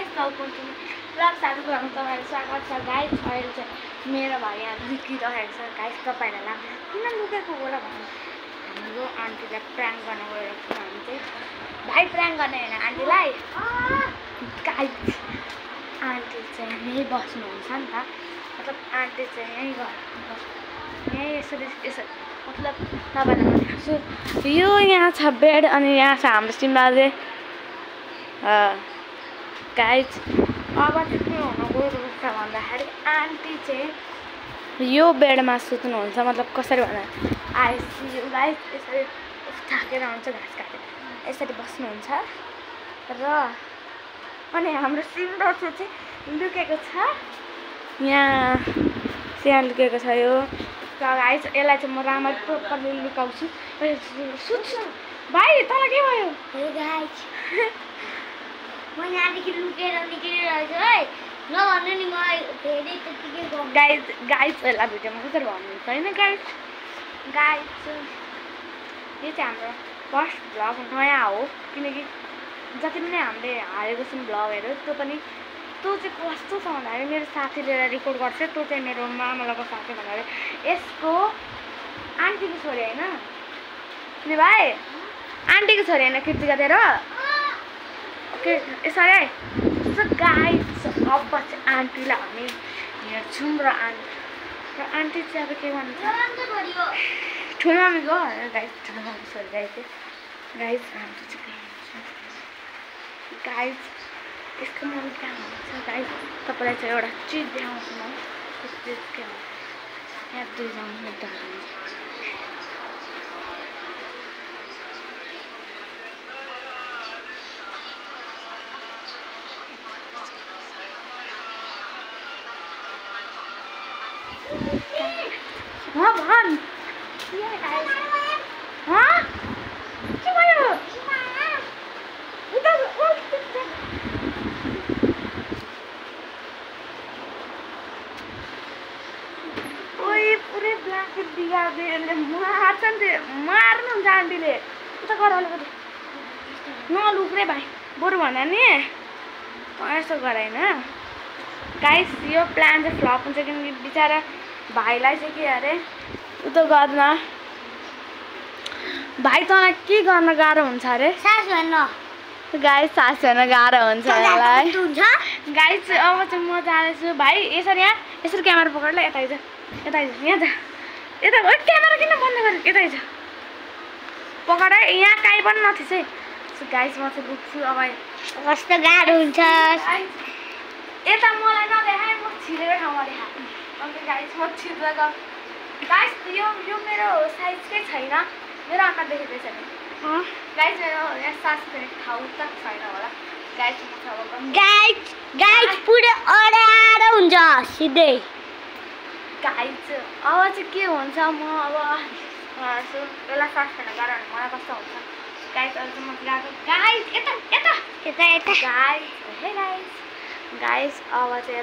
Guys welcome to blog चालु गर्न तपाईहरु स्वागत छ गाइस। अहिले चाहिँ मेरो भाइ यहाँ लुकिरहेको छ गाइस। तपाईहरुलाई किन लुकेको होला भन्नु, हाम्रो आन्टीलाई प्राङ्क गर्न गइरहेको छौँ हामी चाहिँ। भाइ प्राङ्क गर्ने हैन आन्टीलाई। गाइस आन्टी चाहिँ यही बस्नुहुन्छ नि त, मतलब आन्टी चाहिँ यही यही यसरी मतलब तपाईहरुलाई देखाउँछु। यो यहाँ छ बेड अनि यहाँ छ हाम्रो सिमराजे। गाइस अब चाहिँ के हुन गइरहेको छ भन्दाखेरि आन्टी चाहिँ यो बेडमा सुत्नुहुन्छ। मतलब कसरी भन्दा आइसियु गाइस यसरी थाकेर हुन्छ घाँस काटेर यसरी बस्नुहुन्छ र अनि हाम्रो सिमराजे चाहिँ लुकेको छ यहाँ लुकेको छ यो गाइस। यसलाई चाहिँ म राम्ररी प्रोपरली लुकाउँछु। सुत्छु भाइ तँलाई के भयो? गाइस म यहाँदेखि लुकेर निक्लिरहेको छु है, नभन्नु नि म फेरि त्यतिकै गाइस यसलाई भिडियोमा कसरी भन्नुहुन्छ होइन गाइस। यो चाहिँ हाम्रो फर्स्ट भ्लग नयाँ हो, किनकि जति पनि हामीले हालेको छौँ भ्लगहरू त्यो चाहिँ कस्तो छ भन्दाखेरि मेरो साथी लिएर रेकर्ड गर्छ। त्यो चाहिँ मेरो मामालाको साथी भन्दाखेरि यसको आन्टीको छोरी होइन नि भाइ, आन्टीको छोरी होइन कृतिका तेरो के यसरी है। सो गाइस अब चाहिँ आन्टीलाई हामी हेर्छौँ र आन्टी चाहिँ अब के भन्छ ठुलो मम्मीको गाइस, ठुलो मम्मी छोरी गाइस आन्टी चाहिँ गाइस यसको मम्मी कहाँ हुन्छ गाइस। तपाईँलाई चाहिँ एउटा चिज देखाउँछु म। त्यो चिज के हो यहाँ दुईजना मुद्दाहरू भन के भयो? ओइ पुरै ब्ल्याङ्केट बिगार्दै मार्छ नि, मार्नुहुन्छ आन्टीले। उता गर अलिकति नलुक रे भाइ, बरु भन्दा नि यसो गर होइन गाइस। यो प्लान चाहिँ फ्लप हुन्छ किनकि बिचरा भाइलाई चाहिँ के अरे उता गर्न भाइ तँलाई के गर्न गाह्रो हुन्छ अरे सास भन्न गाइस। सास भन्न गाह्रो हुन्छ यसलाई गाइस। अब चाहिँ म जाँदैछु भाइ यसरी यहाँ यसरी क्यामेरा पकड ल, यता आइज यहाँ जा यता हो। क्यामेरा किन बन्द गरेँ? यता आइज पकड है, यहाँ काहीँ पनि नथिस् है। गाइस म चाहिँ पुग्छु अब। कस्तो गाह्रो हुन्छ यता मलाई नदेखाएँ, म छिरेको ठाउँमा देखाएँ। अन्त गाइस म छिर्दै गएँ गाइस। यो मेरो साइजकै छैन, मेरो आँखा देखेको छैन गाइस। मेरो यहाँ सास फेरि ठाउँ त छैन होला गाइस। गाइस पुरै अड्याएर हुन्छ सिधै गाइस। अब चाहिँ के हुन्छ म अब यसलाई सास फेर्न गाह्रो भने मलाई कस्तो हुन्छ गाइस। अहिले चाहिँ म गएको गाइस यता गाइस हे गाइस अब चाहिँ